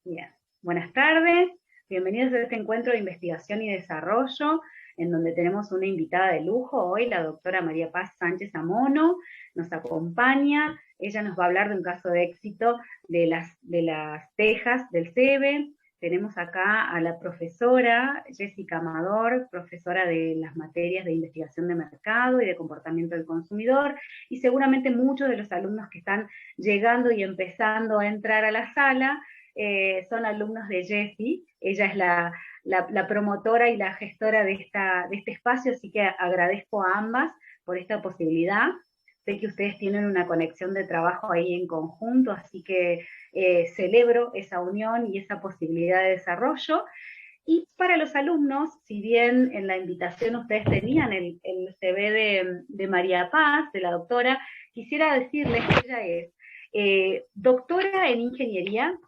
Bien, buenas tardes, bienvenidos a este encuentro de investigación y desarrollo, en donde tenemos una invitada de lujo hoy, la doctora María Paz Sánchez Amono, nos acompaña, ella nos va a hablar de un caso de éxito de las tejas del CEBE. Tenemos acá a la profesora Jessica Amador, profesora de las materias de investigación de mercado y de comportamiento del consumidor, y seguramente muchos de los alumnos que están llegando y empezando a entrar a la sala son alumnos de Jessie. Ella es la promotora y la gestora de este espacio, así que agradezco a ambas por esta posibilidad. Sé que ustedes tienen una conexión de trabajo ahí en conjunto, así que celebro esa unión y esa posibilidad de desarrollo. Y para los alumnos, si bien en la invitación ustedes tenían el CV de María Paz, de la doctora, quisiera decirles que ella es doctora en ingeniería,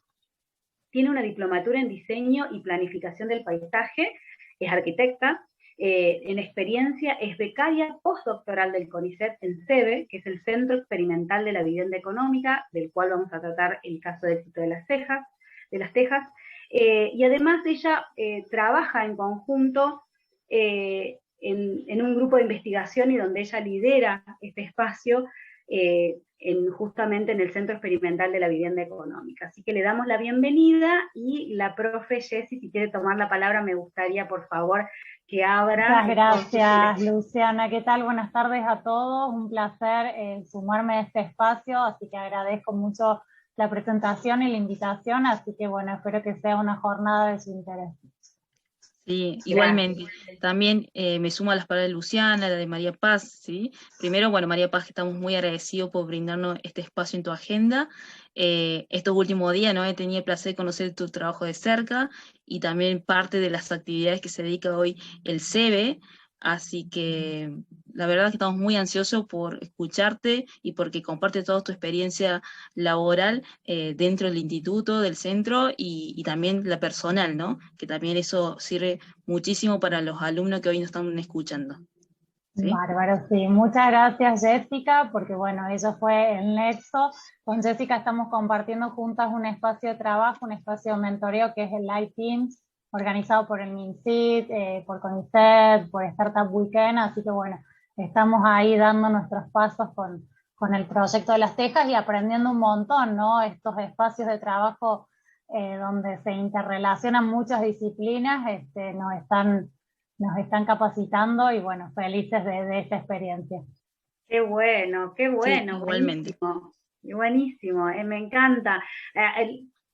tiene una diplomatura en diseño y planificación del paisaje, es arquitecta, en experiencia es becaria postdoctoral del CONICET en CEBE, que es el Centro Experimental de la Vivienda Económica, del cual vamos a tratar el caso de éxito de las Tejas, y además ella trabaja en conjunto en un grupo de investigación y donde ella lidera este espacio justamente en el Centro Experimental de la Vivienda Económica. Así que le damos la bienvenida y la profe Jessie, si quiere tomar la palabra, me gustaría, por favor, que abra. Muchas gracias, Luciana. ¿Qué tal? Buenas tardes a todos. Un placer sumarme a este espacio, así que agradezco mucho la presentación y la invitación, así que bueno, espero que sea una jornada de su interés. Sí, igualmente. También me sumo a las palabras de Luciana, la de María Paz, ¿sí? Primero, bueno, María Paz, que estamos muy agradecidos por brindarnos este espacio en tu agenda. Estos últimos días, ¿no? He tenido el placer de conocer tu trabajo de cerca y también parte de las actividades que se dedica hoy el CEBE, así que la verdad es que estamos muy ansiosos por escucharte y porque compartes toda tu experiencia laboral dentro del instituto, del centro y también la personal, ¿no? Que también eso sirve muchísimo para los alumnos que hoy nos están escuchando. ¿Sí? Bárbaro, sí. Muchas gracias, Jessica, porque bueno, eso fue el nexo. Con Jessica estamos compartiendo juntas un espacio de trabajo, un espacio de mentoreo que es el Live Teams, organizado por el MinSIT, por CONICET, por Startup Weekend, así que bueno, estamos ahí dando nuestros pasos con el proyecto de las Tejas y aprendiendo un montón, ¿no? Estos espacios de trabajo donde se interrelacionan muchas disciplinas, nos están capacitando y bueno, felices de esta experiencia. Qué bueno, Sí, igualmente. buenísimo, buenísimo, me encanta.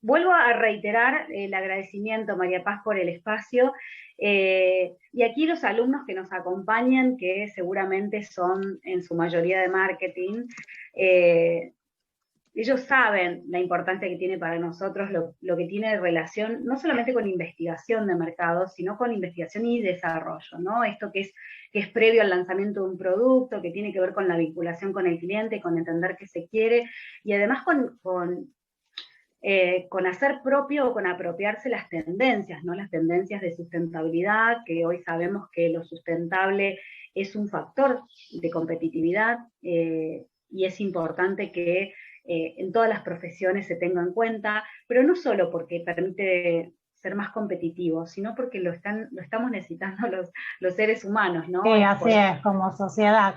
Vuelvo a reiterar el agradecimiento, María Paz, por el espacio, y aquí los alumnos que nos acompañan, que seguramente son en su mayoría de marketing, ellos saben la importancia que tiene para nosotros lo que tiene relación no solamente con investigación de mercado, sino con investigación y desarrollo, ¿no? Esto que es previo al lanzamiento de un producto, que tiene que ver con la vinculación con el cliente, con entender qué se quiere, y además con hacer propio o con apropiarse las tendencias, ¿no? Las tendencias de sustentabilidad, que hoy sabemos que lo sustentable es un factor de competitividad, y es importante que en todas las profesiones se tenga en cuenta, pero no solo porque permite ser más competitivos, sino porque lo estamos necesitando los seres humanos, ¿no? Sí, así es, como sociedad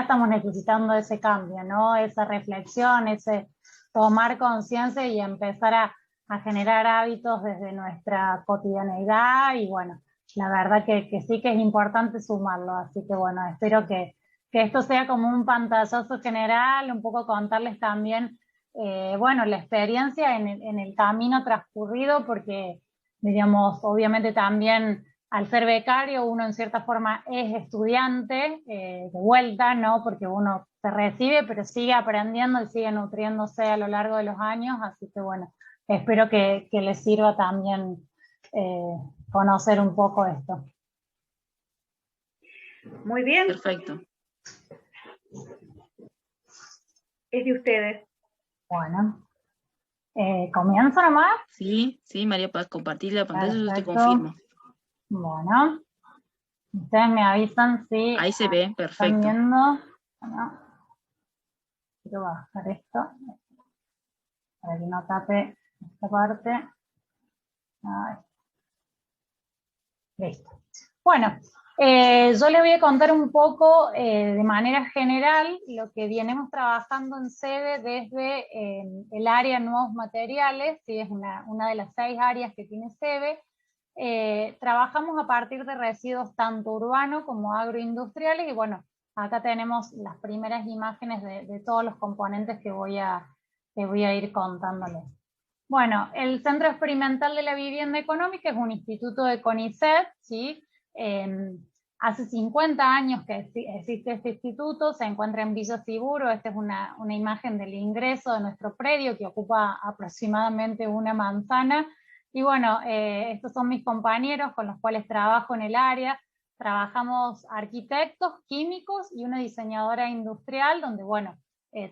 estamos necesitando ese cambio, ¿no? Esa reflexión, ese tomar conciencia y empezar a generar hábitos desde nuestra cotidianeidad y bueno, la verdad que sí que es importante sumarlo, así que bueno, espero que esto sea como un pantallazo general, un poco contarles también, bueno, la experiencia en el camino transcurrido, porque, digamos, obviamente también al ser becario uno en cierta forma es estudiante de vuelta, ¿no? Porque uno se recibe, pero sigue aprendiendo y sigue nutriéndose a lo largo de los años, así que bueno, espero que les sirva también conocer un poco esto. Muy bien. Perfecto. Es de ustedes. Bueno, ¿comienzo nomás? Sí, María Paz, compartir la pantalla, yo te Perfecto. confirmo. Bueno, ustedes me avisan si ahí se ve, perfecto. están viendo. Bueno, quiero bajar esto para que no tape esta parte. Ay. Listo. Bueno, yo les voy a contar un poco de manera general lo que venimos trabajando en SEBE desde el área nuevos materiales, ¿sí? Es una de las 6 áreas que tiene SEBE. Trabajamos a partir de residuos tanto urbanos como agroindustriales, y bueno, acá tenemos las primeras imágenes de todos los componentes que voy a ir contándoles. Bueno, el Centro Experimental de la Vivienda Económica es un instituto de CONICET, ¿sí? Hace 50 años que existe este instituto, se encuentra en Villa Siburo. Esta es una imagen del ingreso de nuestro predio, que ocupa aproximadamente una manzana. Y bueno, estos son mis compañeros con los cuales trabajo en el área. Trabajamos arquitectos, químicos y una diseñadora industrial, donde bueno,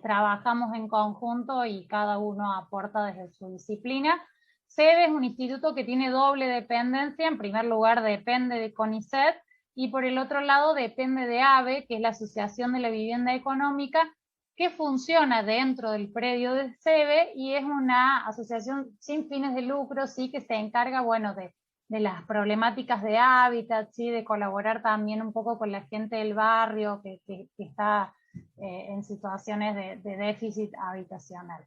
trabajamos en conjunto y cada uno aporta desde su disciplina. SEBE es un instituto que tiene doble dependencia. En primer lugar, depende de CONICET, y por el otro lado depende de AVE, que es la Asociación de la Vivienda Económica, que funciona dentro del predio de SEBE, y es una asociación sin fines de lucro, ¿sí? Que se encarga, bueno, de las problemáticas de hábitat, ¿sí? De colaborar también un poco con la gente del barrio que está en situaciones de déficit habitacional.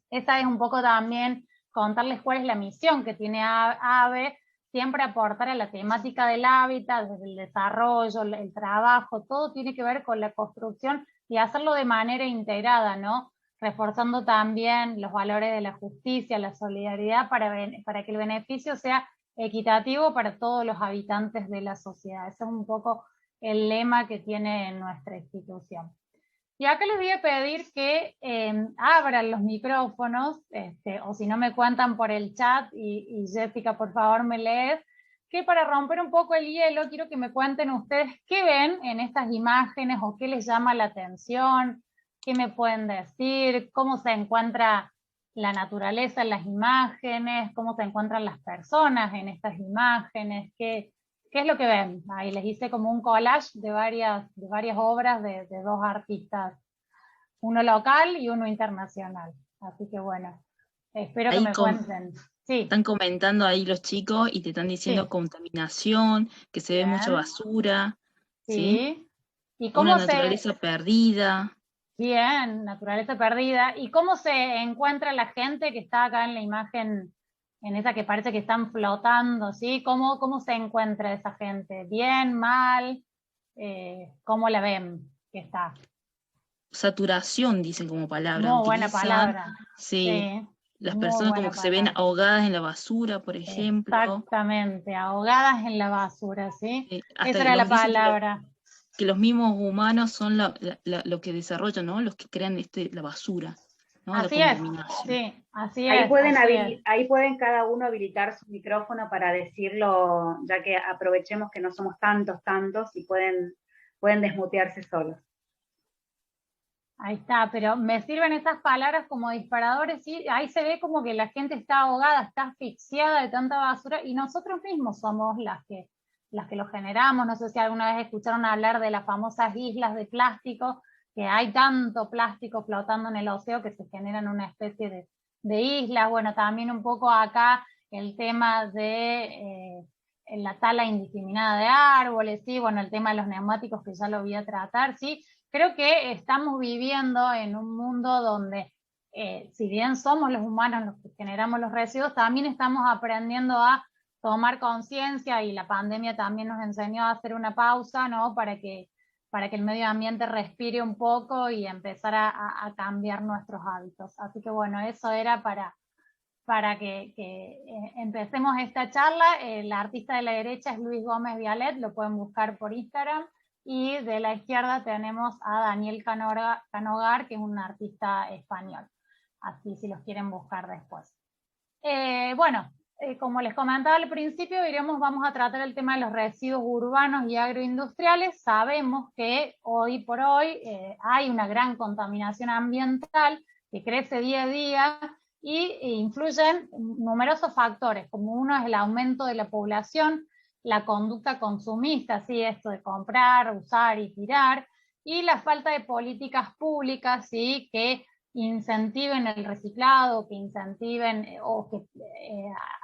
Esta es un poco también contarles cuál es la misión que tiene AVE, siempre aportar a la temática del hábitat, desde el desarrollo, el trabajo, todo tiene que ver con la construcción y hacerlo de manera integrada, ¿no? Reforzando también los valores de la justicia, la solidaridad, para que el beneficio sea equitativo para todos los habitantes de la sociedad. Ese es un poco el lema que tiene nuestra institución. Y acá les voy a pedir que abran los micrófonos, o si no me cuentan por el chat, y Jessica, por favor, me lees, que para romper un poco el hielo, quiero que me cuenten ustedes qué ven en estas imágenes o qué les llama la atención, qué me pueden decir, cómo se encuentra la naturaleza en las imágenes, cómo se encuentran las personas en estas imágenes, ¿qué es lo que ven? Ahí les hice como un collage de varias obras de 2 artistas, uno local y uno internacional. Así que bueno, espero que me cuenten. Sí. Están comentando ahí los chicos y te están diciendo contaminación, que se ve mucha basura, ¿sí? ¿Y cómo una naturaleza perdida. Bien, naturaleza perdida. ¿Y cómo se encuentra la gente que está acá en la imagen, en esa que parece que están flotando, ¿sí? ¿Cómo se encuentra esa gente? ¿Bien, mal? ¿Cómo la ven que está? Saturación, dicen como palabra. Muy buena palabra. Sí. Las personas como que se ven ahogadas en la basura, por ejemplo. Exactamente, ahogadas en la basura, ¿sí? Esa era la palabra. Que los mismos humanos son lo que desarrollan, ¿no? Los que crean la basura, ¿no? Así la contaminación. Sí, así ahí es. Ahí pueden cada uno habilitar su micrófono para decirlo, ya que aprovechemos que no somos tantos, y pueden desmutearse solos. Ahí está, pero me sirven esas palabras como disparadores, ¿sí? Ahí se ve como que la gente está ahogada, está asfixiada de tanta basura, y nosotros mismos somos las que lo generamos. No sé si alguna vez escucharon hablar de las famosas islas de plástico, que hay tanto plástico flotando en el océano que se generan una especie de islas. Bueno, también un poco acá el tema de la tala indiscriminada de árboles, ¿sí? Bueno, el tema de los neumáticos, que ya lo voy a tratar, ¿sí? Creo que estamos viviendo en un mundo donde, si bien somos los humanos los que generamos los residuos, también estamos aprendiendo a tomar conciencia, y la pandemia también nos enseñó a hacer una pausa, ¿no? Para que el medio ambiente respire un poco y empezar a cambiar nuestros hábitos. Así que bueno, eso era para que empecemos esta charla. El artista de la derecha es Luis Gómez Vialet, lo pueden buscar por Instagram. Y de la izquierda tenemos a Daniel Canogar, que es un artista español. Así si los quieren buscar después. Como les comentaba al principio, vamos a tratar el tema de los residuos urbanos y agroindustriales. Sabemos que hoy por hoy hay una gran contaminación ambiental que crece día a día, y influyen numerosos factores, como uno es el aumento de la población, la conducta consumista, ¿sí? Esto de comprar, usar y tirar, y la falta de políticas públicas, ¿sí? Que incentiven el reciclado, que incentiven o que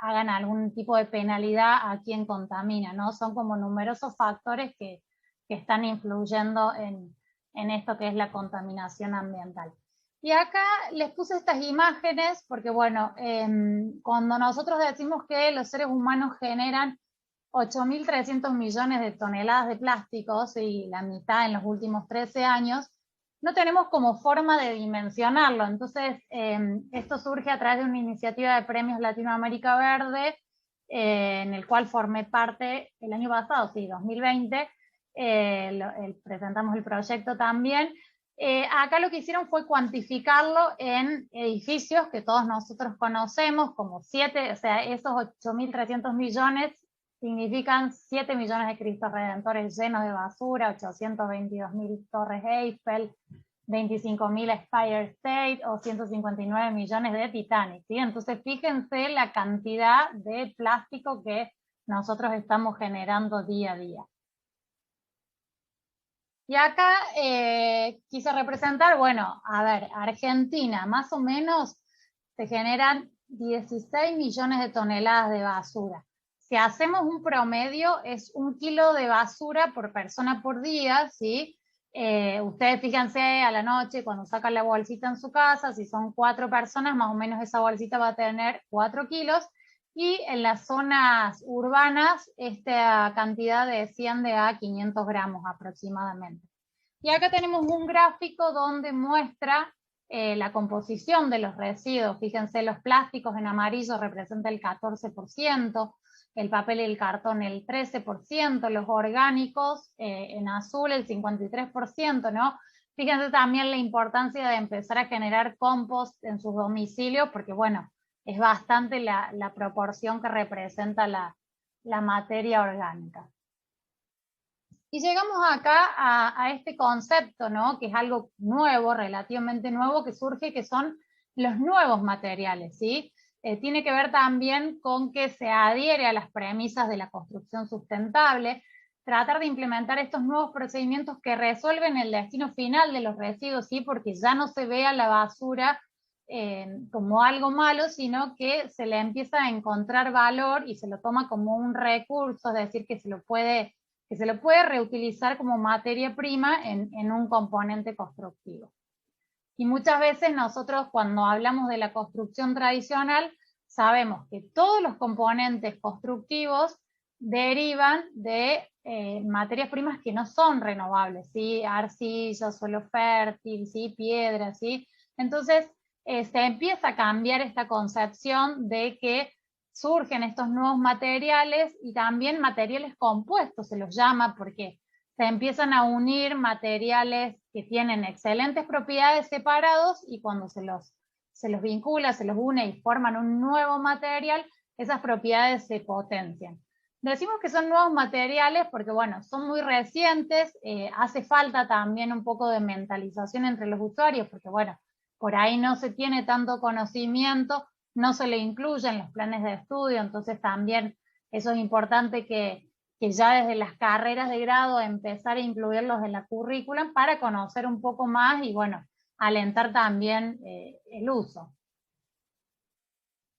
hagan algún tipo de penalidad a quien contamina, ¿no? Son como numerosos factores que están influyendo en esto que es la contaminación ambiental. Y acá les puse estas imágenes porque, bueno, cuando nosotros decimos que los seres humanos generan 8.300 millones de toneladas de plásticos y la mitad en los últimos 13 años, no tenemos como forma de dimensionarlo. Entonces, esto surge a través de una iniciativa de Premios Latinoamérica Verde, en el cual formé parte el año pasado, sí, 2020, presentamos el proyecto también. Acá lo que hicieron fue cuantificarlo en edificios que todos nosotros conocemos, como 7, o sea, esos 8.300 millones significan 7 millones de Cristos Redentores llenos de basura, 822.000 Torres Eiffel, 25.000 Empire State o 159 millones de Titanic, ¿sí? Entonces fíjense la cantidad de plástico que nosotros estamos generando día a día. Y acá quise representar, bueno, a ver, Argentina, más o menos se generan 16 millones de toneladas de basura. Si hacemos un promedio, es 1 kilo de basura por persona por día, ¿sí? Ustedes fíjense a la noche cuando sacan la bolsita en su casa, si son 4 personas, más o menos esa bolsita va a tener 4 kilos, y en las zonas urbanas esta cantidad desciende a 500 gramos aproximadamente. Y acá tenemos un gráfico donde muestra la composición de los residuos. Fíjense, los plásticos en amarillo representan el 14%, el papel y el cartón el 13%, los orgánicos en azul el 53%, ¿no? Fíjense también la importancia de empezar a generar compost en sus domicilios, porque bueno, es bastante la proporción que representa la materia orgánica. Y llegamos acá a este concepto, ¿no? Que es algo nuevo, relativamente nuevo, que surge, que son los nuevos materiales, ¿sí? Tiene que ver también con que se adhiere a las premisas de la construcción sustentable, tratar de implementar estos nuevos procedimientos que resuelven el destino final de los residuos, ¿sí? Porque ya no se ve a la basura como algo malo, sino que se le empieza a encontrar valor y se lo toma como un recurso, es decir, que se lo puede reutilizar como materia prima en un componente constructivo. Y muchas veces nosotros cuando hablamos de la construcción tradicional, sabemos que todos los componentes constructivos derivan de materias primas que no son renovables, ¿sí? Arcilla, suelo fértil, ¿sí? Piedra, ¿sí? Entonces se empieza a cambiar esta concepción de que surgen estos nuevos materiales y también materiales compuestos, se los llama, porque se empiezan a unir materiales que tienen excelentes propiedades separados y cuando se los vincula, se los une y forman un nuevo material, esas propiedades se potencian. Decimos que son nuevos materiales porque, bueno, son muy recientes, hace falta también un poco de mentalización entre los usuarios, porque, bueno, por ahí no se tiene tanto conocimiento, no se le incluye en los planes de estudio, entonces también eso es importante que ya desde las carreras de grado empezar a incluirlos en la currícula para conocer un poco más y, bueno, alentar también el uso.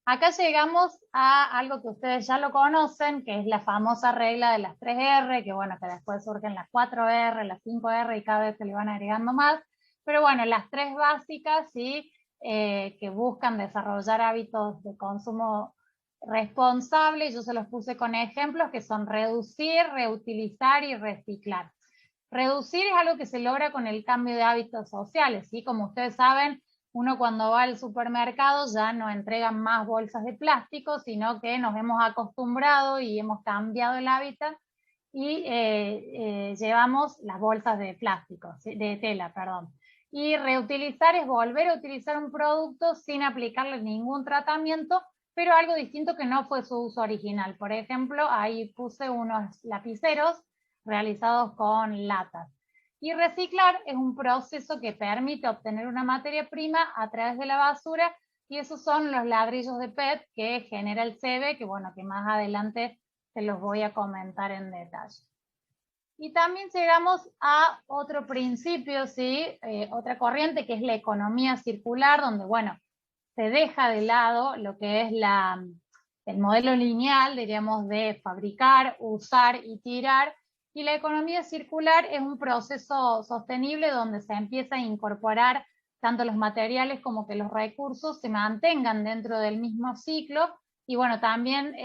Acá llegamos a algo que ustedes ya lo conocen, que es la famosa regla de las 3R, que bueno, que después surgen las 4R, las 5R y cada vez se le van agregando más. Pero bueno, las 3 básicas, ¿sí? Que buscan desarrollar hábitos de consumo responsable, yo se los puse con ejemplos que son reducir, reutilizar y reciclar. Reducir es algo que se logra con el cambio de hábitos sociales, ¿sí? Como ustedes saben, uno cuando va al supermercado ya no entregan más bolsas de plástico, sino que nos hemos acostumbrado y hemos cambiado el hábitat y llevamos las bolsas de plástico, de tela, perdón. Y reutilizar es volver a utilizar un producto sin aplicarle ningún tratamiento, pero algo distinto que no fue su uso original. Por ejemplo, ahí puse unos lapiceros realizados con latas. Y reciclar es un proceso que permite obtener una materia prima a través de la basura, y esos son los ladrillos de PET que genera el CEBE, que bueno, que más adelante se los voy a comentar en detalle. Y también llegamos a otro principio, ¿sí? Otra corriente que es la economía circular, donde, bueno, se deja de lado lo que es el modelo lineal, diríamos, de fabricar, usar y tirar, y la economía circular es un proceso sostenible donde se empieza a incorporar tanto los materiales como que los recursos se mantengan dentro del mismo ciclo, y bueno, también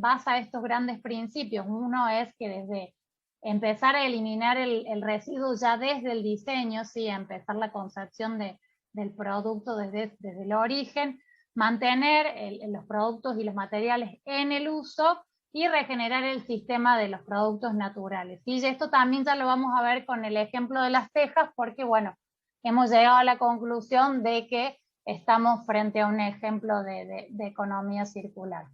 basa estos grandes principios. Uno es que desde empezar a eliminar el residuo ya desde el diseño, ¿sí? Empezar la concepción del producto desde el origen, mantener los productos y los materiales en el uso y regenerar el sistema de los productos naturales. Y esto también ya lo vamos a ver con el ejemplo de las tejas, porque bueno, hemos llegado a la conclusión de que estamos frente a un ejemplo de economía circular.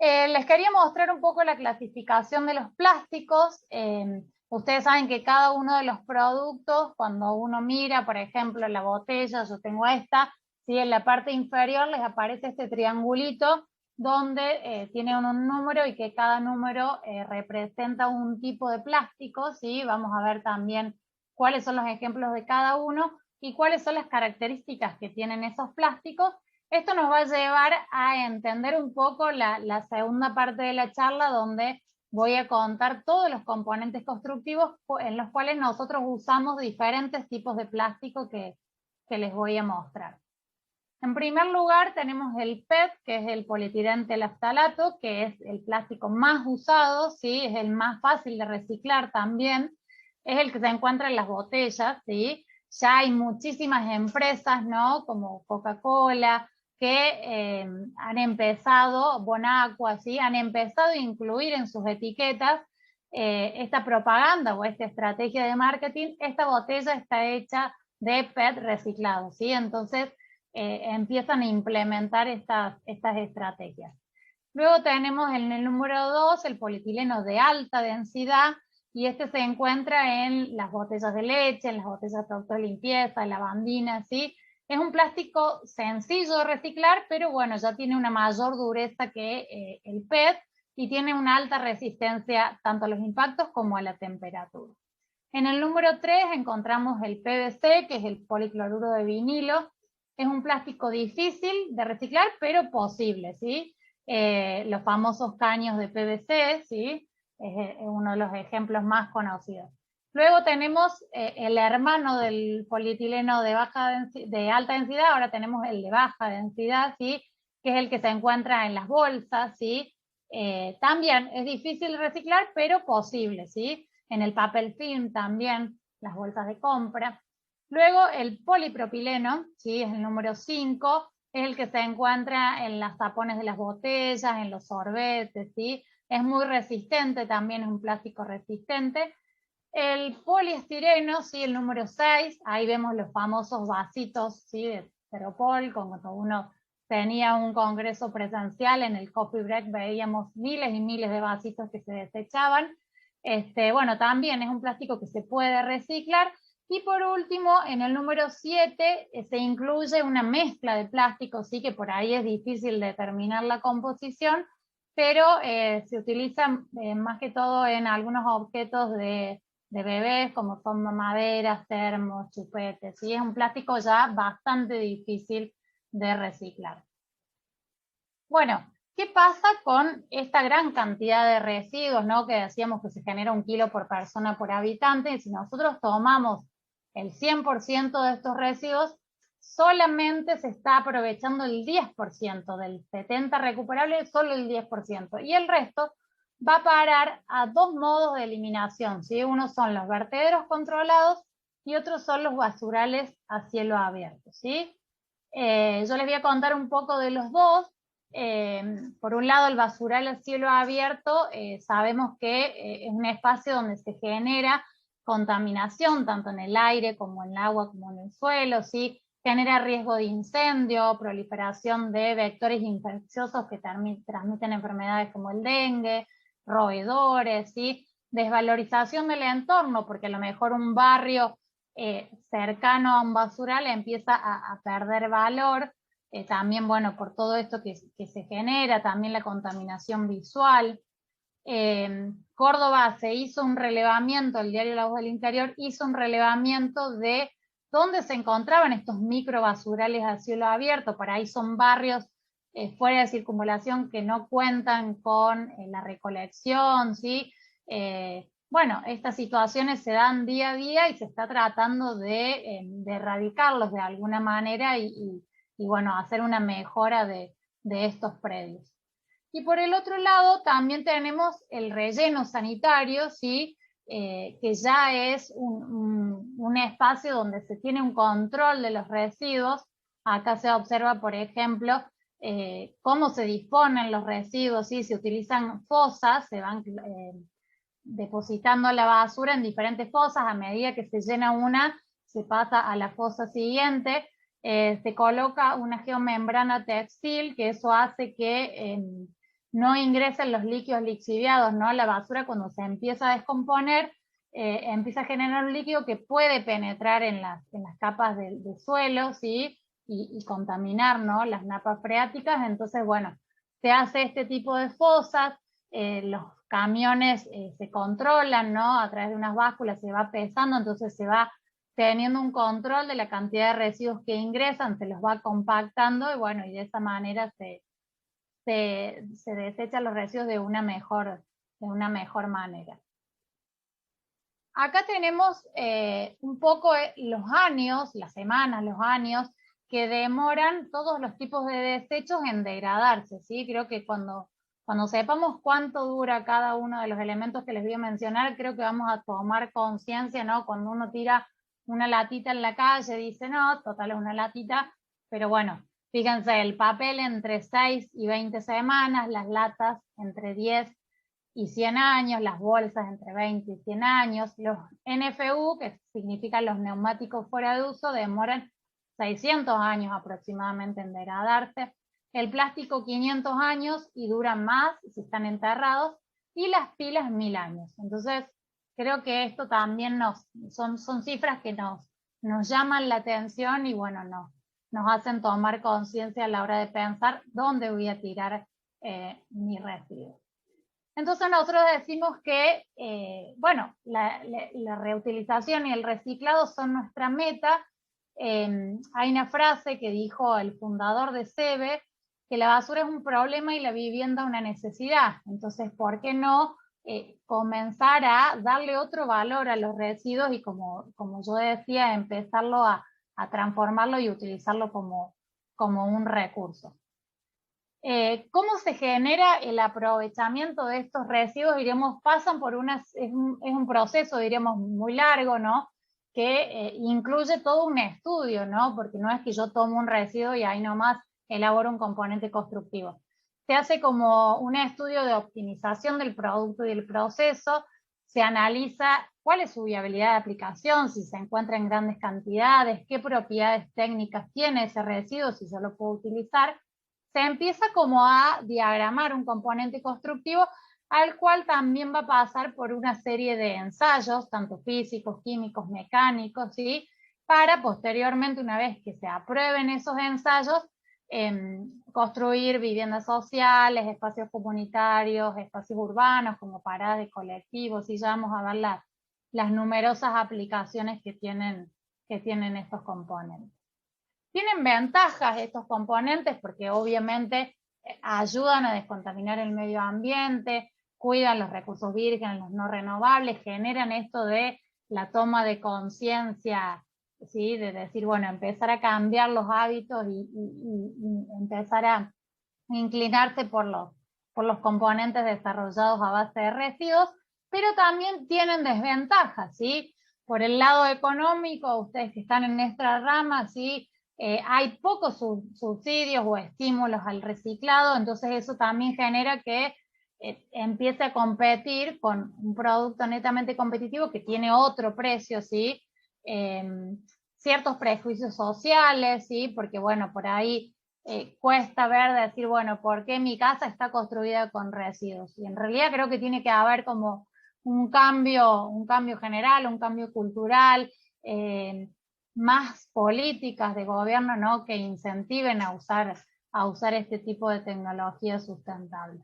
Les quería mostrar un poco la clasificación de los plásticos. Ustedes saben que cada uno de los productos, cuando uno mira, por ejemplo, la botella, yo tengo esta, ¿sí? En la parte inferior les aparece este triangulito donde tiene un número y que cada número representa un tipo de plástico, ¿sí? Vamos a ver también cuáles son los ejemplos de cada uno y cuáles son las características que tienen esos plásticos. Esto nos va a llevar a entender un poco la segunda parte de la charla, donde voy a contar todos los componentes constructivos en los cuales nosotros usamos diferentes tipos de plástico que les voy a mostrar. En primer lugar tenemos el PET, que es el polietileno tereftalato, que es el plástico más usado, ¿sí? Es el más fácil de reciclar también, es el que se encuentra en las botellas, ¿sí? Ya hay muchísimas empresas, ¿no? Como Coca-Cola, que han empezado, Bonaqua, ¿sí? Han empezado a incluir en sus etiquetas esta propaganda o esta estrategia de marketing. Esta botella está hecha de PET reciclado, ¿sí? Entonces empiezan a implementar estas estrategias. Luego tenemos en el número 2 el polietileno de alta densidad, y este se encuentra en las botellas de leche, en las botellas de productos de limpieza, en lavandina, ¿sí? Es un plástico sencillo de reciclar, pero bueno, ya tiene una mayor dureza que el PET y tiene una alta resistencia tanto a los impactos como a la temperatura. En el número 3 encontramos el PVC, que es el policloruro de vinilo. Es un plástico difícil de reciclar, pero posible, ¿sí? Los famosos caños de PVC, ¿sí? Es uno de los ejemplos más conocidos. Luego tenemos el hermano del polietileno de alta densidad, ahora tenemos el de baja densidad, ¿sí? Que es el que se encuentra en las bolsas, ¿sí? También es difícil de reciclar, pero posible, ¿sí? En el papel film también, las bolsas de compra. Luego el polipropileno, ¿sí? Es el número 5, es el que se encuentra en los tapones de las botellas, en los sorbetes, ¿sí? Es muy resistente, también es un plástico resistente. El poliestireno, ¿sí? El número 6, ahí vemos los famosos vasitos, ¿sí? De Teropol, cuando uno tenía un congreso presencial en el coffee break, veíamos miles y miles de vasitos que se desechaban. Bueno, también es un plástico que se puede reciclar. Y por último, en el número 7 se incluye una mezcla de plásticos, sí, que por ahí es difícil determinar la composición, pero se utiliza más que todo en algunos objetos de bebés, como son mamaderas, termos, chupetes, ¿sí? Es un plástico ya bastante difícil de reciclar. Bueno, ¿qué pasa con esta gran cantidad de residuos, ¿no? Que decíamos que se genera 1 kilo por persona por habitante? Y si nosotros tomamos el 100% de estos residuos, solamente se está aprovechando el 10%, del 70% recuperable, solo el 10%. Y el resto va a parar a 2 modos de eliminación, ¿sí? Uno son los vertederos controlados y otros son los basurales a cielo abierto, ¿sí? Yo les voy a contar un poco de los dos. Por un lado, el basural a cielo abierto, sabemos que es un espacio donde se genera contaminación, tanto en el aire como en el agua como en el suelo, ¿sí? Genera riesgo de incendio, proliferación de vectores infecciosos que transmiten enfermedades como el dengue, roedores, ¿sí? Desvalorización del entorno, porque a lo mejor un barrio cercano a un basural empieza a perder valor, también, bueno, por todo esto que se genera, también la contaminación visual. Córdoba se hizo un relevamiento, el diario La Voz del Interior hizo un relevamiento de dónde se encontraban estos microbasurales a cielo abierto. Por ahí son barrios fuera de circunvalación que no cuentan con la recolección, ¿sí? Bueno, estas situaciones se dan día a día y se está tratando de erradicarlos de alguna manera y bueno, hacer una mejora de estos predios. Y por el otro lado también tenemos el relleno sanitario, ¿sí? Que ya es un espacio donde se tiene un control de los residuos. Acá se observa, por ejemplo, cómo se disponen los residuos, ¿sí? Se utilizan fosas, se van depositando la basura en diferentes fosas. A medida que se llena una, se pasa a la fosa siguiente. Se coloca una geomembrana textil, que eso hace que no ingresen los líquidos lixiviados, ¿no? La basura, cuando se empieza a descomponer, empieza a generar un líquido que puede penetrar en las capas del suelo, ¿sí? Y contaminar, ¿no? Las napas freáticas. Entonces, bueno, se hace este tipo de fosas, los camiones se controlan, ¿no? A través de unas básculas se va pesando, entonces se va teniendo un control de la cantidad de residuos que ingresan, se los va compactando y bueno, y de esa manera se desechan los residuos de una mejor manera. Acá tenemos un poco los años, las semanas, los años que demoran todos los tipos de desechos en degradarse, ¿sí? Creo que cuando sepamos cuánto dura cada uno de los elementos que les voy a mencionar, creo que vamos a tomar conciencia, ¿no? Cuando uno tira una latita en la calle, dice, no, total es una latita, pero bueno, fíjense, el papel entre 6 y 20 semanas, las latas entre 10 y 100 años, las bolsas entre 20 y 100 años, los NFU, que significan los neumáticos fuera de uso, demoran 600 años aproximadamente en degradarse, el plástico 500 años y duran más si están enterrados, y las pilas 1000 años. Entonces, creo que esto también son cifras que nos llaman la atención y bueno, nos hacen tomar conciencia a la hora de pensar dónde voy a tirar mi residuo. Entonces nosotros decimos que, bueno, la reutilización y el reciclado son nuestra meta. Hay una frase que dijo el fundador de SEBE, que la basura es un problema y la vivienda una necesidad. Entonces, ¿por qué no comenzar a darle otro valor a los residuos y como yo decía, empezarlo a transformarlo y utilizarlo como un recurso? ¿Cómo se genera el aprovechamiento de estos residuos? Diríamos, pasan por es un proceso, diríamos, muy largo, ¿no? Que incluye todo un estudio, ¿no? Porque no es que yo tomo un residuo y ahí nomás elaboro un componente constructivo. Se hace como un estudio de optimización del producto y del proceso, se analiza cuál es su viabilidad de aplicación, si se encuentra en grandes cantidades, qué propiedades técnicas tiene ese residuo, si yo lo puedo utilizar. Se empieza como a diagramar un componente constructivo al cual también va a pasar por una serie de ensayos, tanto físicos, químicos, mecánicos, ¿sí? Para posteriormente, una vez que se aprueben esos ensayos, construir viviendas sociales, espacios comunitarios, espacios urbanos como paradas de colectivos, y ya vamos a ver las numerosas aplicaciones que tienen estos componentes. Tienen ventajas estos componentes porque obviamente ayudan a descontaminar el medio ambiente, cuidan los recursos vírgenes, los no renovables, generan esto de la toma de conciencia, ¿sí? De decir, bueno, empezar a cambiar los hábitos y empezar a inclinarse por los componentes desarrollados a base de residuos, pero también tienen desventajas, ¿sí? Por el lado económico, ustedes que están en esta rama, ¿sí? Hay pocos subsidios o estímulos al reciclado, entonces eso también genera que empiece a competir con un producto netamente competitivo que tiene otro precio, ¿sí? Ciertos prejuicios sociales, ¿sí? Porque bueno, por ahí cuesta ver, decir, bueno, ¿por qué mi casa está construida con residuos? Y en realidad creo que tiene que haber como un cambio general, un cambio cultural, más políticas de gobierno, ¿no? Que incentiven a usar este tipo de tecnología sustentable.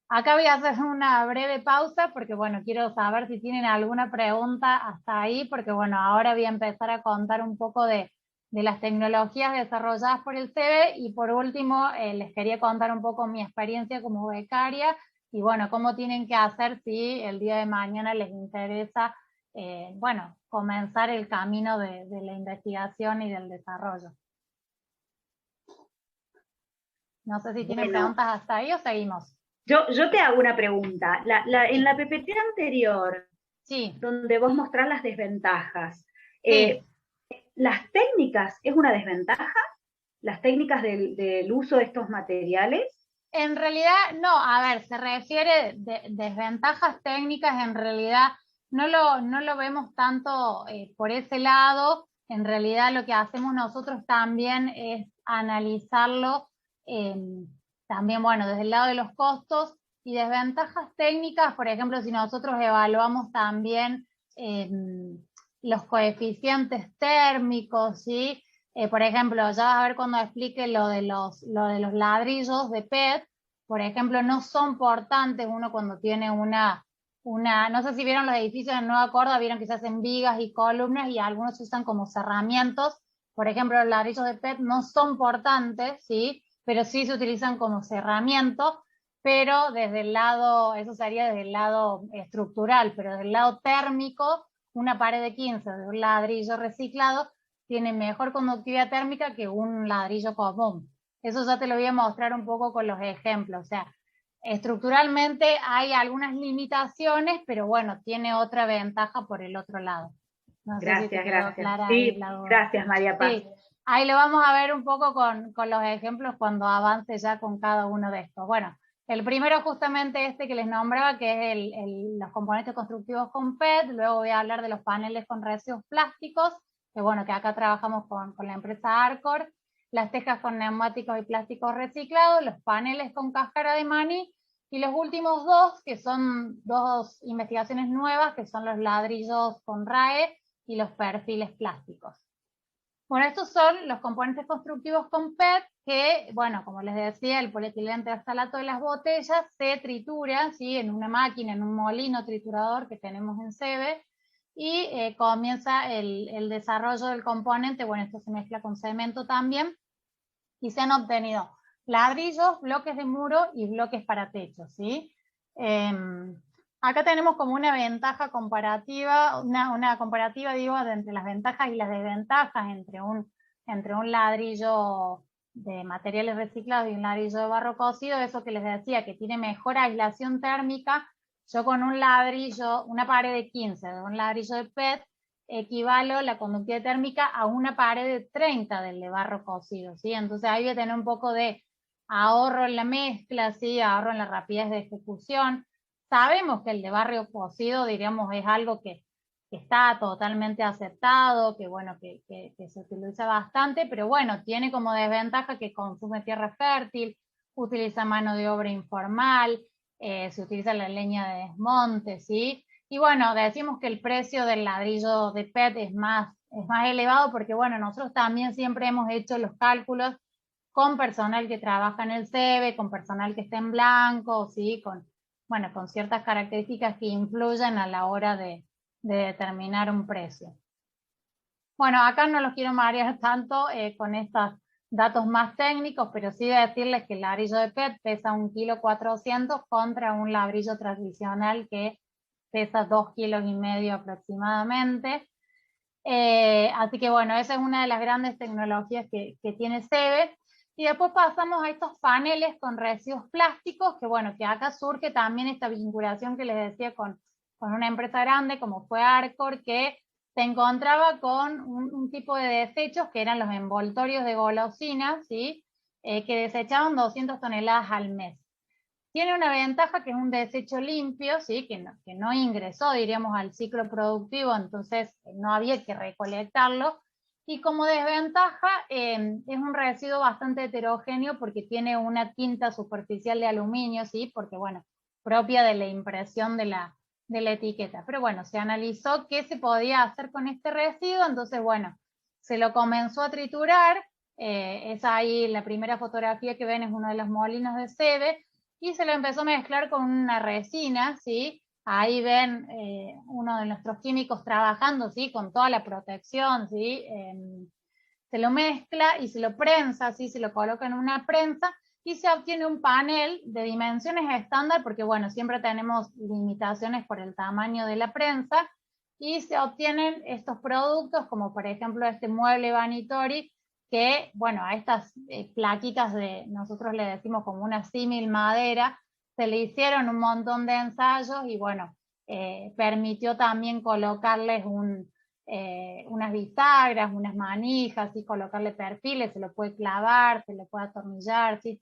Acá voy a hacer una breve pausa porque, bueno, quiero saber si tienen alguna pregunta hasta ahí, porque, bueno, ahora voy a empezar a contar un poco de las tecnologías desarrolladas por el CEBE y, por último, les quería contar un poco mi experiencia como becaria y, bueno, cómo tienen que hacer si el día de mañana les interesa, bueno, comenzar el camino de la investigación y del desarrollo. No sé si tienen preguntas hasta ahí o seguimos. Yo te hago una pregunta. En la PPT anterior, Sí. donde vos mostrás las desventajas, Sí. ¿las técnicas es una desventaja? ¿Las técnicas del uso de estos materiales? En realidad, no, a ver, se refiere de desventajas técnicas, en realidad no lo vemos tanto por ese lado. En realidad lo que hacemos nosotros también es analizarlo también, bueno, desde el lado de los costos y desventajas técnicas. Por ejemplo, si nosotros evaluamos también los coeficientes térmicos, ¿sí? Por ejemplo, ya vas a ver cuando explique lo de los ladrillos de PET, por ejemplo, no son portantes uno cuando tiene no sé si vieron los edificios en Nueva Córdoba, vieron que se hacen vigas y columnas y algunos se usan como cerramientos. Por ejemplo, los ladrillos de PET no son portantes, ¿sí? Pero sí se utilizan como cerramiento, pero desde el lado, eso sería desde el lado estructural, pero desde el lado térmico, una pared de 15 de un ladrillo reciclado tiene mejor conductividad térmica que un ladrillo común. Eso ya te lo voy a mostrar un poco con los ejemplos. O sea, estructuralmente hay algunas limitaciones, pero bueno, tiene otra ventaja por el otro lado. No sé si te quedó clara ahí la duda. Gracias, María Paz. Sí, ahí lo vamos a ver un poco con los ejemplos cuando avance ya con cada uno de estos. Bueno, el primero justamente este que les nombraba, que es los componentes constructivos con PET. Luego voy a hablar de los paneles con residuos plásticos, que bueno, que acá trabajamos con la empresa Arcor, las tejas con neumáticos y plásticos reciclados, los paneles con cáscara de maní, y los últimos dos, que son dos investigaciones nuevas, que son los ladrillos con RAE y los perfiles plásticos. Bueno, estos son los componentes constructivos con PET, que, bueno, como les decía, el polietileno tereftalato de las botellas se tritura, ¿sí? En una máquina, en un molino triturador que tenemos en CEBE, y comienza el desarrollo del componente. Bueno, esto se mezcla con cemento también, y se han obtenido ladrillos, bloques de muro y bloques para techo, ¿sí? Acá tenemos como una ventaja comparativa, una comparativa, digo, entre las ventajas y las desventajas entre un ladrillo de materiales reciclados y un ladrillo de barro cocido. Eso que les decía, que tiene mejor aislación térmica. Yo con un ladrillo, una pared de 15 de un ladrillo de PET, equivalo la conductividad térmica a una pared de 30 del de barro cocido, ¿sí? Entonces ahí voy a tener un poco de ahorro en la mezcla, ¿sí? Ahorro en la rapidez de ejecución. Sabemos que el de barro cocido, diríamos, es algo que está totalmente aceptado, que bueno, que se utiliza bastante, pero bueno, tiene como desventaja que consume tierra fértil, utiliza mano de obra informal, se utiliza la leña de desmonte, ¿sí? Y bueno, decimos que el precio del ladrillo de PET es más elevado porque, bueno, nosotros también siempre hemos hecho los cálculos con personal que trabaja en el CEBE, con personal que está en blanco, ¿sí? Bueno, con ciertas características que influyen a la hora de determinar un precio. Bueno, acá no los quiero marear tanto con estos datos más técnicos, pero sí decirles que el ladrillo de PET pesa 1,4 kg contra un ladrillo tradicional que pesa 2,5 kg aproximadamente. Así que bueno, esa es una de las grandes tecnologías que tiene CEBE. Y después pasamos a estos paneles con residuos plásticos, que bueno, que acá surge también esta vinculación que les decía con una empresa grande como fue Arcor, que se encontraba con un tipo de desechos que eran los envoltorios de golosinas, ¿sí? Que desechaban 200 toneladas al mes. Tiene una ventaja que es un desecho limpio, ¿sí? que no ingresó, diríamos, al ciclo productivo, entonces no había que recolectarlo. Y como desventaja, es un residuo bastante heterogéneo porque tiene una tinta superficial de aluminio, ¿sí? Porque, bueno, propia de la impresión de la etiqueta. Pero bueno, se analizó qué se podía hacer con este residuo, entonces, bueno, se lo comenzó a triturar. Es ahí la primera fotografía que ven, es uno de los molinos de CEBE. y se lo empezó a mezclar con una resina, ¿sí? Ahí ven uno de nuestros químicos trabajando, ¿sí? Con toda la protección, ¿sí? Se lo mezcla y se lo prensa, ¿sí? Se lo coloca en una prensa y se obtiene un panel de dimensiones estándar, porque bueno, siempre tenemos limitaciones por el tamaño de la prensa, y se obtienen estos productos, como por ejemplo este mueble Vanitori, que bueno, a estas plaquitas nosotros le decimos como una símil madera, se le hicieron un montón de ensayos y bueno, permitió también colocarles unas bisagras, unas manijas, y colocarle perfiles, se lo puede clavar, se lo puede atornillar, ¿sí?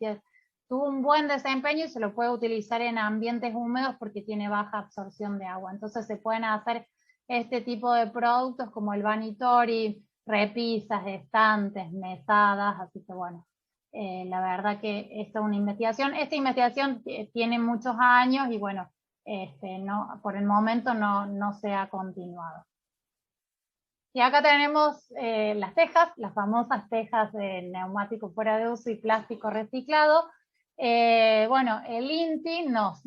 Tuvo un buen desempeño y se lo puede utilizar en ambientes húmedos porque tiene baja absorción de agua. Entonces se pueden hacer este tipo de productos como el Vanitori, repisas, estantes, mesadas, así que bueno, la verdad que esta investigación tiene muchos años y bueno, no, por el momento no se ha continuado. Y acá tenemos las tejas, las famosas tejas de neumático fuera de uso y plástico reciclado. Bueno, el INTI nos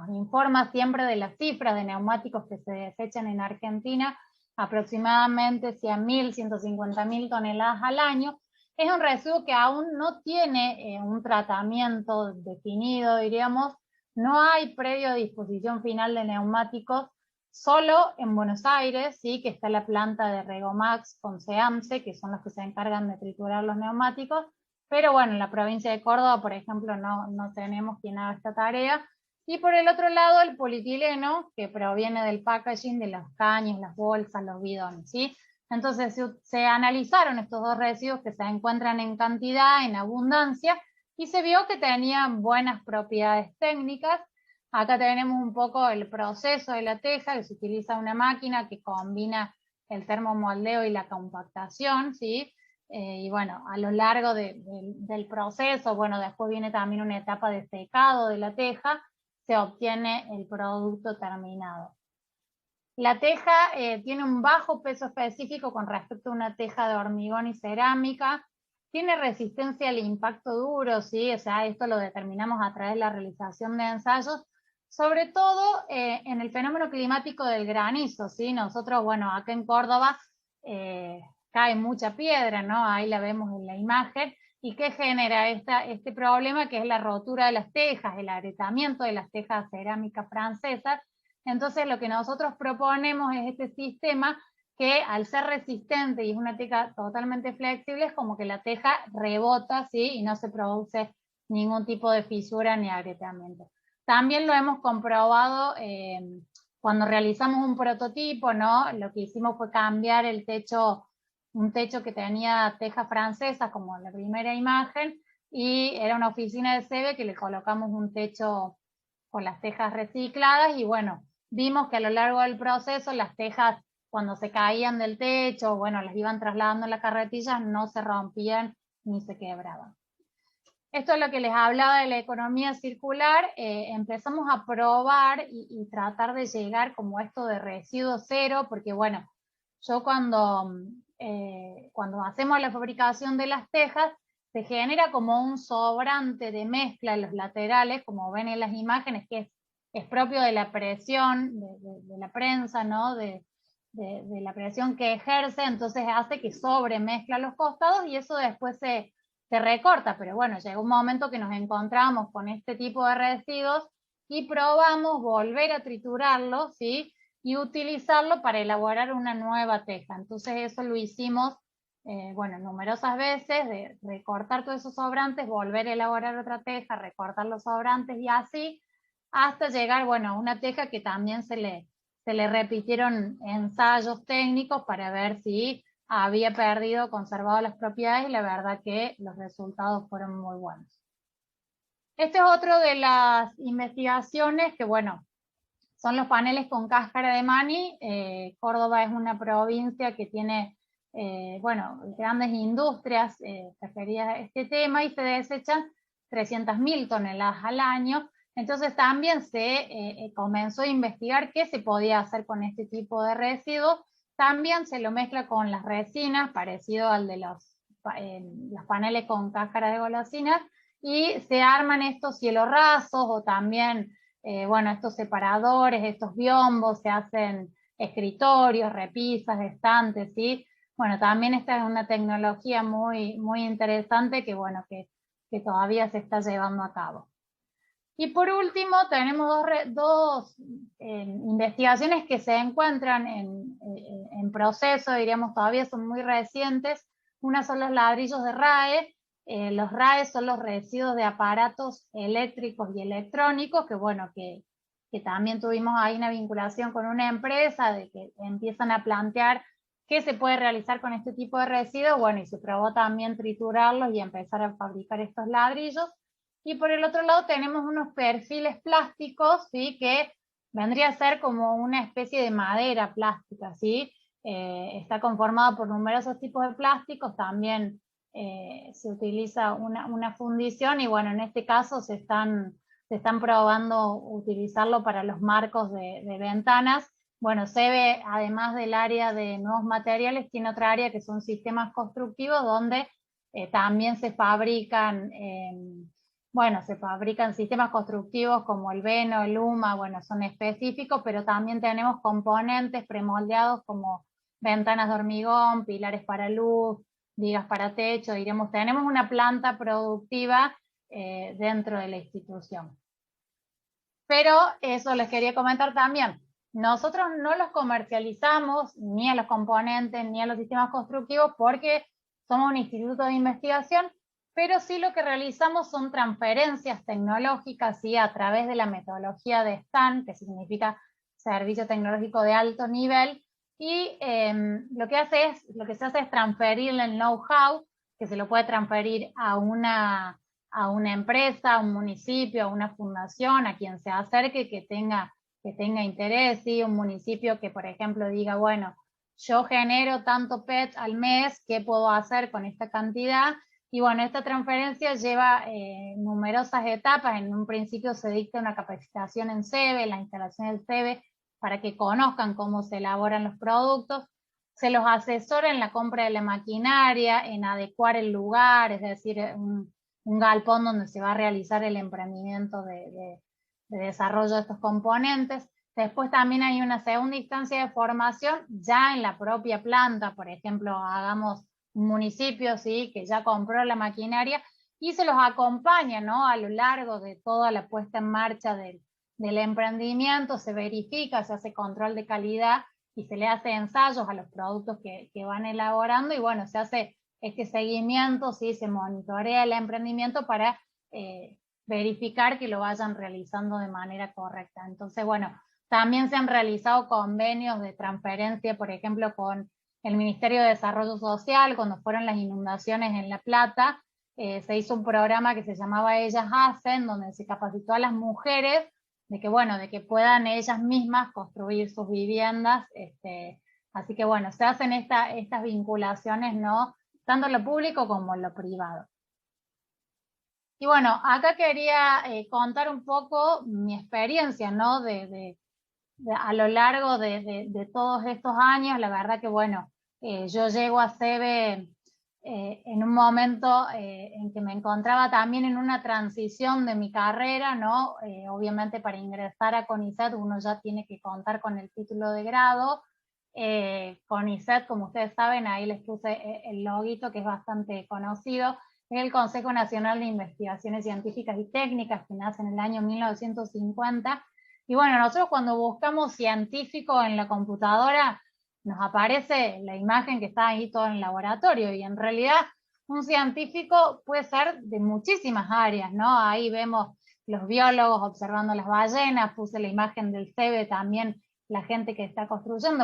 informa siempre de las cifras de neumáticos que se desechan en Argentina, aproximadamente 100.000, 150.000 toneladas al año. Es un residuo que aún no tiene un tratamiento definido, diríamos. No hay previo disposición final de neumáticos. Solo en Buenos Aires, sí, que está la planta de Regomax con SEAMSE, que son los que se encargan de triturar los neumáticos, pero bueno, en la provincia de Córdoba, por ejemplo, no tenemos quien haga esta tarea. Y por el otro lado, el polietileno, que proviene del packaging de los caños, las bolsas, los bidones, ¿sí? Entonces se analizaron estos dos residuos que se encuentran en cantidad, en abundancia, y se vio que tenían buenas propiedades técnicas. Acá tenemos un poco el proceso de la teja, que se utiliza una máquina que combina el termomoldeo y la compactación, ¿sí? Y bueno, a lo largo del proceso, bueno, después viene también una etapa de secado de la teja, se obtiene el producto terminado. La teja tiene un bajo peso específico con respecto a una teja de hormigón y cerámica, tiene resistencia al impacto duro, ¿sí? O sea, esto lo determinamos a través de la realización de ensayos, sobre todo en el fenómeno climático del granizo, ¿sí? Nosotros, bueno, acá en Córdoba cae mucha piedra, ¿no? Ahí la vemos en la imagen. ¿Y qué genera este problema? Que es la rotura de las tejas, el agrietamiento de las tejas cerámicas francesas. Entonces lo que nosotros proponemos es este sistema que al ser resistente y es una teja totalmente flexible, es como que la teja rebota, ¿sí? Y no se produce ningún tipo de fisura ni agrietamiento. También lo hemos comprobado cuando realizamos un prototipo, ¿no? Lo que hicimos fue cambiar el techo, un techo que tenía teja francesa, como en la primera imagen, y era una oficina de SEBE que le colocamos un techo con las tejas recicladas, y bueno, vimos que a lo largo del proceso las tejas, cuando se caían del techo, bueno, las iban trasladando en las carretillas, no se rompían ni se quebraban. Esto es lo que les hablaba de la economía circular. Empezamos a probar y tratar de llegar como esto de residuo cero, porque bueno, yo cuando hacemos la fabricación de las tejas, se genera como un sobrante de mezcla en los laterales, como ven en las imágenes, que es propio de la presión, de la prensa, ¿no? De la presión que ejerce, entonces hace que sobremezcla los costados y eso después se recorta, pero bueno, llegó un momento que nos encontramos con este tipo de residuos y probamos volver a triturarlo, ¿sí? Y utilizarlo para elaborar una nueva teja. Entonces eso lo hicimos, bueno, numerosas veces, de recortar todos esos sobrantes, volver a elaborar otra teja, recortar los sobrantes y así, hasta llegar, bueno, a una teja que también se le repitieron ensayos técnicos para ver si había conservado las propiedades, y la verdad que los resultados fueron muy buenos. Este es otro de las investigaciones que, bueno, son los paneles con cáscara de maní. Córdoba es una provincia que tiene, bueno, grandes industrias referidas a este tema y se desechan 300.000 toneladas al año. Entonces también se comenzó a investigar qué se podía hacer con este tipo de residuos. También se lo mezcla con las resinas, parecido al de los paneles con cáscara de golosinas, y se arman estos cielos rasos o también, bueno, estos separadores, estos biombos, se hacen escritorios, repisas, estantes, ¿sí? Bueno, también esta es una tecnología muy, muy interesante que, bueno, que todavía se está llevando a cabo. Y por último, tenemos dos investigaciones que se encuentran en proceso, diríamos, todavía son muy recientes. Una son los ladrillos de RAE. Los RAE son los residuos de aparatos eléctricos y electrónicos, que bueno, que también tuvimos ahí una vinculación con una empresa de que empiezan a plantear qué se puede realizar con este tipo de residuos. Bueno, y se probó también triturarlos y empezar a fabricar estos ladrillos. Y por el otro lado tenemos unos perfiles plásticos, ¿sí? Que vendría a ser como una especie de madera plástica, ¿sí? Está conformado por numerosos tipos de plásticos, también se utiliza una fundición y bueno, en este caso se están probando utilizarlo para los marcos de ventanas. Bueno, SEBE, además del área de nuevos materiales, tiene otra área que son sistemas constructivos donde también se fabrican... bueno, se fabrican sistemas constructivos como el Beno, el UMA, bueno, son específicos, pero también tenemos componentes premoldeados como ventanas de hormigón, pilares para luz, vigas para techo, diremos, tenemos una planta productiva dentro de la institución. Pero eso les quería comentar también. Nosotros no los comercializamos ni a los componentes ni a los sistemas constructivos porque somos un instituto de investigación, pero sí lo que realizamos son transferencias tecnológicas, ¿sí? A través de la metodología de STAN, que significa Servicio Tecnológico de Alto Nivel, y lo que se hace es transferirle el know-how, que se lo puede transferir a una empresa, a un municipio, a una fundación, a quien se acerque que tenga interés, ¿sí? Un municipio que, por ejemplo, diga, bueno, yo genero tanto PET al mes, ¿qué puedo hacer con esta cantidad? Y bueno, esta transferencia lleva numerosas etapas. En un principio se dicta una capacitación en SEBE, la instalación del SEBE, para que conozcan cómo se elaboran los productos. Se los asesora en la compra de la maquinaria, en adecuar el lugar, es decir, un galpón donde se va a realizar el emprendimiento de desarrollo de estos componentes. Después también hay una segunda instancia de formación ya en la propia planta, por ejemplo, hagamos un municipio, ¿sí? Que ya compró la maquinaria y se los acompaña, ¿no? A lo largo de toda la puesta en marcha del emprendimiento, se verifica, se hace control de calidad y se le hace ensayos a los productos que van elaborando y bueno, se hace este seguimiento, ¿sí? Se monitorea el emprendimiento para verificar que lo vayan realizando de manera correcta. Entonces, bueno, también se han realizado convenios de transferencia, por ejemplo, con el Ministerio de Desarrollo Social, cuando fueron las inundaciones en La Plata, se hizo un programa que se llamaba Ellas Hacen, donde se capacitó a las mujeres de que, bueno, de que puedan ellas mismas construir sus viviendas. Así que, bueno, se hacen estas vinculaciones, ¿no? Tanto en lo público como en lo privado. Y bueno, acá quería contar un poco mi experiencia, ¿no? A lo largo de todos estos años. La verdad que, bueno, yo llego a SEBE en un momento en que me encontraba también en una transición de mi carrera, ¿no? Obviamente para ingresar a CONICET uno ya tiene que contar con el título de grado. CONICET, como ustedes saben, ahí les puse el loguito que es bastante conocido, es el Consejo Nacional de Investigaciones Científicas y Técnicas, que nace en el año 1950. Y bueno, nosotros cuando buscamos científico en la computadora, nos aparece la imagen que está ahí todo en el laboratorio, y en realidad un científico puede ser de muchísimas áreas, ¿no? Ahí vemos los biólogos observando las ballenas, puse la imagen del SEBE también, la gente que está construyendo.